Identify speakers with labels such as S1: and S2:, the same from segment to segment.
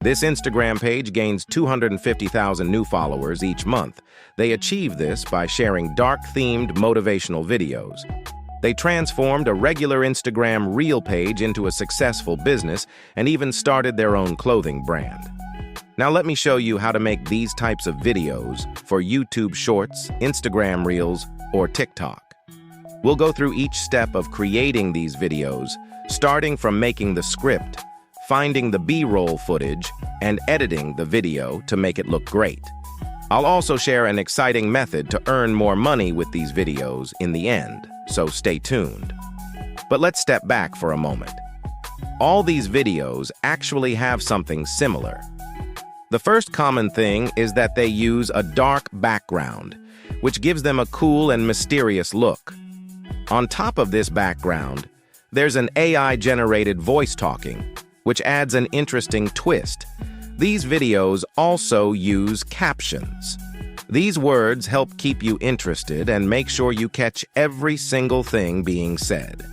S1: This Instagram page gains 250,000 new followers each month. They achieve this by sharing dark-themed motivational videos. They transformed a regular Instagram Reel page into a successful business and even started their own clothing brand. Now let me show you how to make these types of videos for YouTube Shorts, Instagram Reels, or TikTok. We'll go through each step of creating these videos, starting from making the script, finding the B-roll footage, and editing the video to make it look great. I'll also share an exciting method to earn more money with these videos in the end, so stay tuned. But let's step back for a moment. All these videos actually have something similar. The first common thing is that they use a dark background, which gives them a cool and mysterious look. On top of this background, there's an AI-generated voice talking, which adds an interesting twist. These videos also use captions. These words help keep you interested and make sure you catch every single thing being said.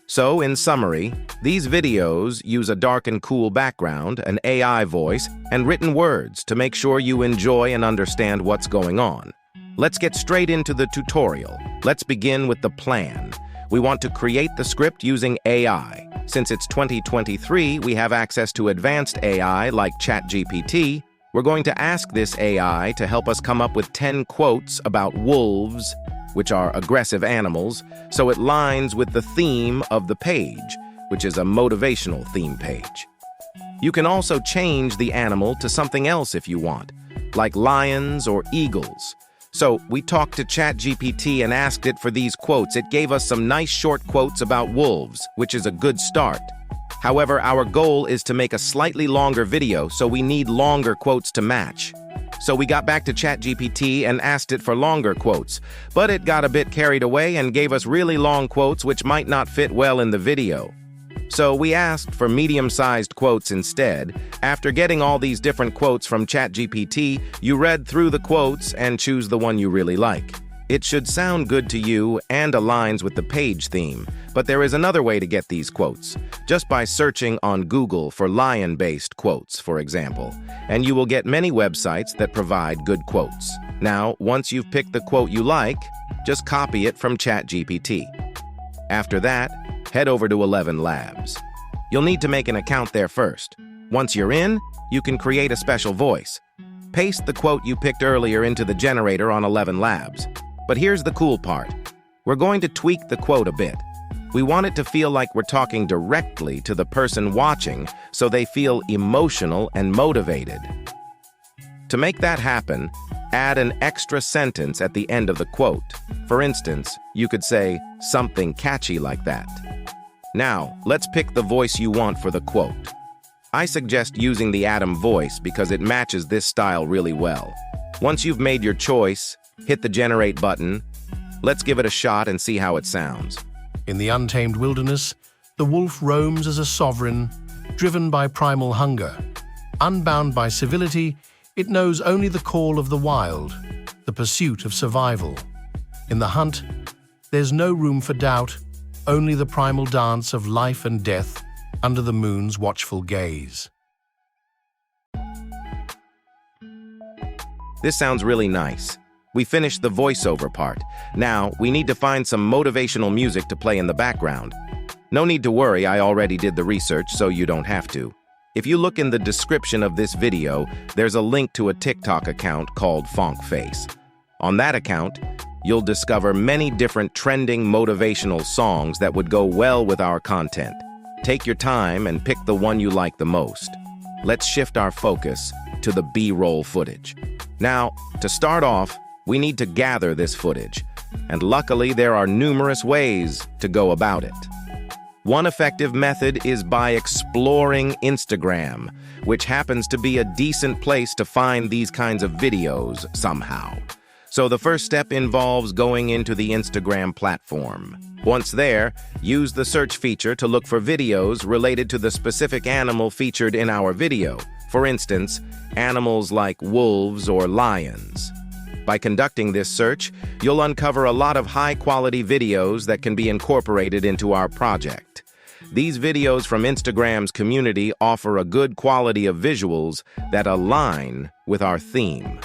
S1: So, in summary, these videos use a dark and cool background, an AI voice, and written words to make sure you enjoy and understand what's going on. Let's get straight into the tutorial. Let's begin with the plan. We want to create the script using AI. Since it's 2023, we have access to advanced AI like ChatGPT. We're going to ask this AI to help us come up with 10 quotes about wolves, which are aggressive animals, so it lines with the theme of the page, which is a motivational theme page. You can also change the animal to something else if you want, like lions or eagles. So we talked to ChatGPT and asked it for these quotes. It gave us some nice short quotes about wolves, which is a good start. However, our goal is to make a slightly longer video, so we need longer quotes to match. So we got back to ChatGPT and asked it for longer quotes, but it got a bit carried away and gave us really long quotes which might not fit well in the video. So we asked for medium-sized quotes instead. After getting all these different quotes from ChatGPT, you read through the quotes and choose the one you really like. It should sound good to you and aligns with the page theme, but there is another way to get these quotes, just by searching on Google for lion-based quotes, for example, and you will get many websites that provide good quotes. Now, once you've picked the quote you like, just copy it from ChatGPT. After that, head over to 11 Labs. You'll need to make an account there first. Once you're in, you can create a special voice. Paste the quote you picked earlier into the generator on 11 Labs. But here's the cool part. We're going to tweak the quote a bit. We want it to feel like we're talking directly to the person watching, so they feel emotional and motivated. To make that happen, add an extra sentence at the end of the quote. For instance, you could say something catchy like that. Now, let's pick the voice you want for the quote. I suggest using the Atom voice because it matches this style really well. Once you've made your choice, hit the Generate button. Let's give it a shot and see how it sounds.
S2: In the untamed wilderness, the wolf roams as a sovereign, driven by primal hunger. Unbound by civility, it knows only the call of the wild, the pursuit of survival. In the hunt, there's no room for doubt, only the primal dance of life and death under the moon's watchful gaze.
S1: This sounds really nice. We finished the voiceover part. Now, we need to find some motivational music to play in the background. No need to worry, I already did the research, so you don't have to. If you look in the description of this video, there's a link to a TikTok account called FonkFace. On that account, you'll discover many different trending motivational songs that would go well with our content. Take your time and pick the one you like the most. Let's shift our focus to the B-roll footage. Now, to start off, we need to gather this footage, and luckily there are numerous ways to go about it. One effective method is by exploring Instagram, which happens to be a decent place to find these kinds of videos somehow. So the first step involves going into the Instagram platform. Once there, use the search feature to look for videos related to the specific animal featured in our video. For instance, animals like wolves or lions. By conducting this search, you'll uncover a lot of high-quality videos that can be incorporated into our project. These videos from Instagram's community offer a good quality of visuals that align with our theme.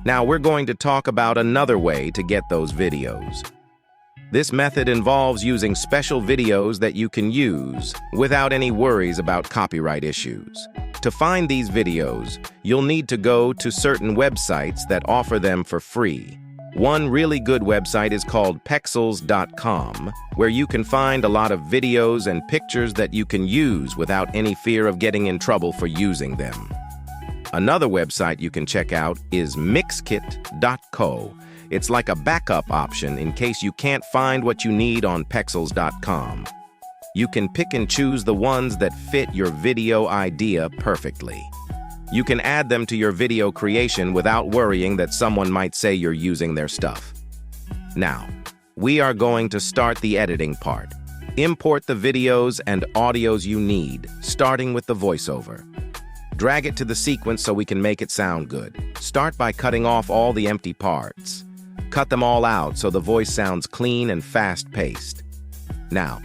S1: Now we're going to talk about another way to get those videos. This method involves using special videos that you can use without any worries about copyright issues. To find these videos, you'll need to go to certain websites that offer them for free. One really good website is called pexels.com, where you can find a lot of videos and pictures that you can use without any fear of getting in trouble for using them. Another website you can check out is mixkit.co. It's like a backup option in case you can't find what you need on pexels.com. You can pick and choose the ones that fit your video idea perfectly. You can add them to your video creation without worrying that someone might say you're using their stuff. Now, we are going to start the editing part. Import the videos and audios you need, starting with the voiceover. Drag it to the sequence so we can make it sound good. Start by cutting off all the empty parts. Cut them all out so the voice sounds clean and fast-paced. Now,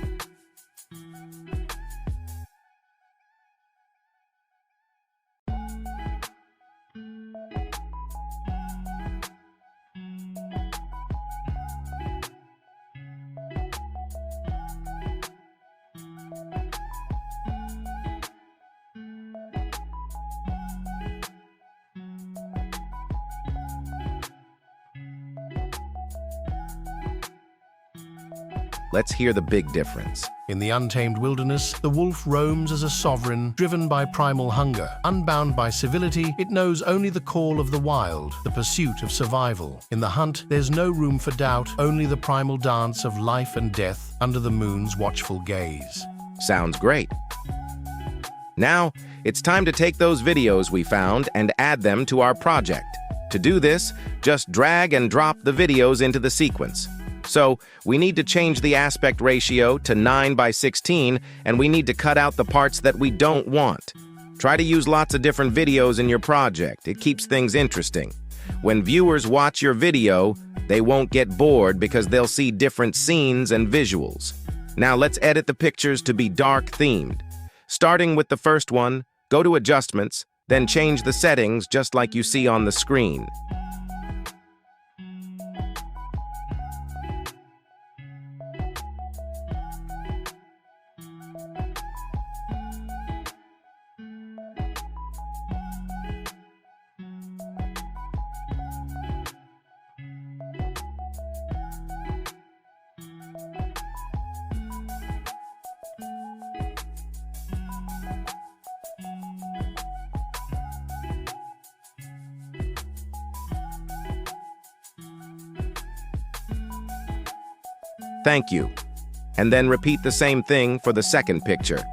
S1: let's hear the big difference.
S2: In the untamed wilderness, the wolf roams as a sovereign, driven by primal hunger. Unbound by civility, it knows only the call of the wild, the pursuit of survival. In the hunt, there's no room for doubt, only the primal dance of life and death under the moon's watchful gaze.
S1: Sounds great. Now, it's time to take those videos we found and add them to our project. To do this, just drag and drop the videos into the sequence. So, we need to change the aspect ratio to 9:16, and we need to cut out the parts that we don't want. Try to use lots of different videos in your project. It keeps things interesting. When viewers watch your video, they won't get bored because they'll see different scenes and visuals. Now let's edit the pictures to be dark-themed. Starting with the first one, go to Adjustments, then change the settings just like you see on the screen. Thank you. And then repeat the same thing for the second picture.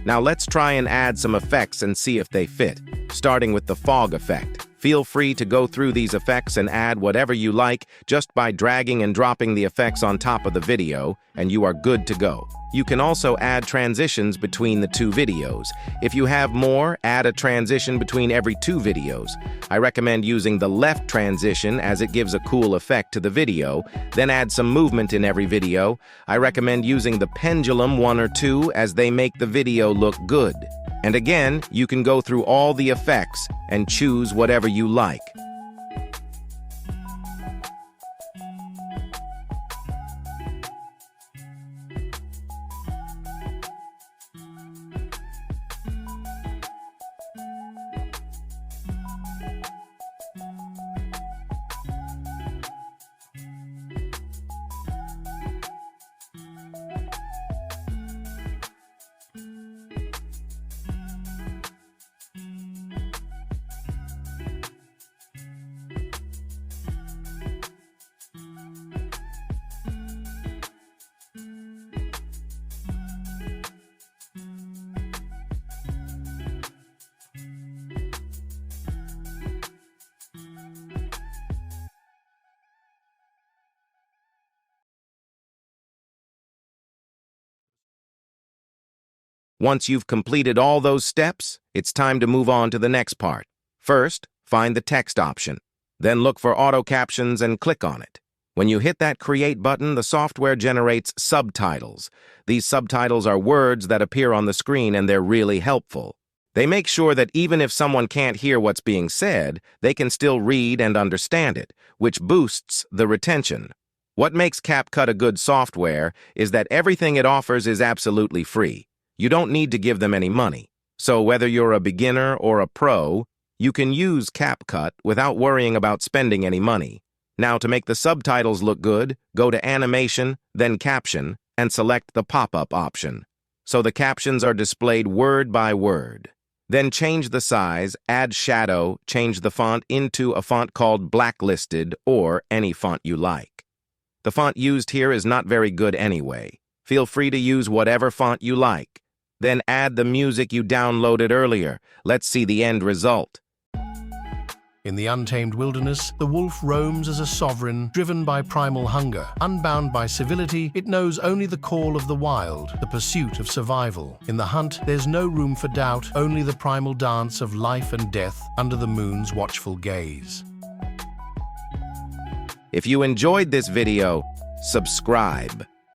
S1: Now let's try and add some effects and see if they fit, starting with the fog effect. Feel free to go through these effects and add whatever you like just by dragging and dropping the effects on top of the video, and you are good to go. You can also add transitions between the two videos. If you have more, add a transition between every two videos. I recommend using the left transition as it gives a cool effect to the video, then add some movement in every video. I recommend using the pendulum 1 or 2 as they make the video look good. And again, you can go through all the effects and choose whatever you like. Once you've completed all those steps, it's time to move on to the next part. First, find the text option. Then look for auto captions and click on it. When you hit that Create button, the software generates subtitles. These subtitles are words that appear on the screen, and they're really helpful. They make sure that even if someone can't hear what's being said, they can still read and understand it, which boosts the retention. What makes CupCut a good software is that everything it offers is absolutely free. You don't need to give them any money. So whether you're a beginner or a pro, you can use CupCut without worrying about spending any money. Now, to make the subtitles look good, go to Animation, then Caption, and select the pop-up option. So the captions are displayed word by word. Then change the size, add shadow, change the font into a font called Blacklisted or any font you like. The font used here is not very good anyway. Feel free to use whatever font you like. Then add the music you downloaded earlier. Let's see the end result.
S2: In the untamed wilderness, the wolf roams as a sovereign, driven by primal hunger. Unbound by civility, it knows only the call of the wild, the pursuit of survival. In the hunt, there's no room for doubt, only the primal dance of life and death under the moon's watchful gaze.
S1: If you enjoyed this video, subscribe.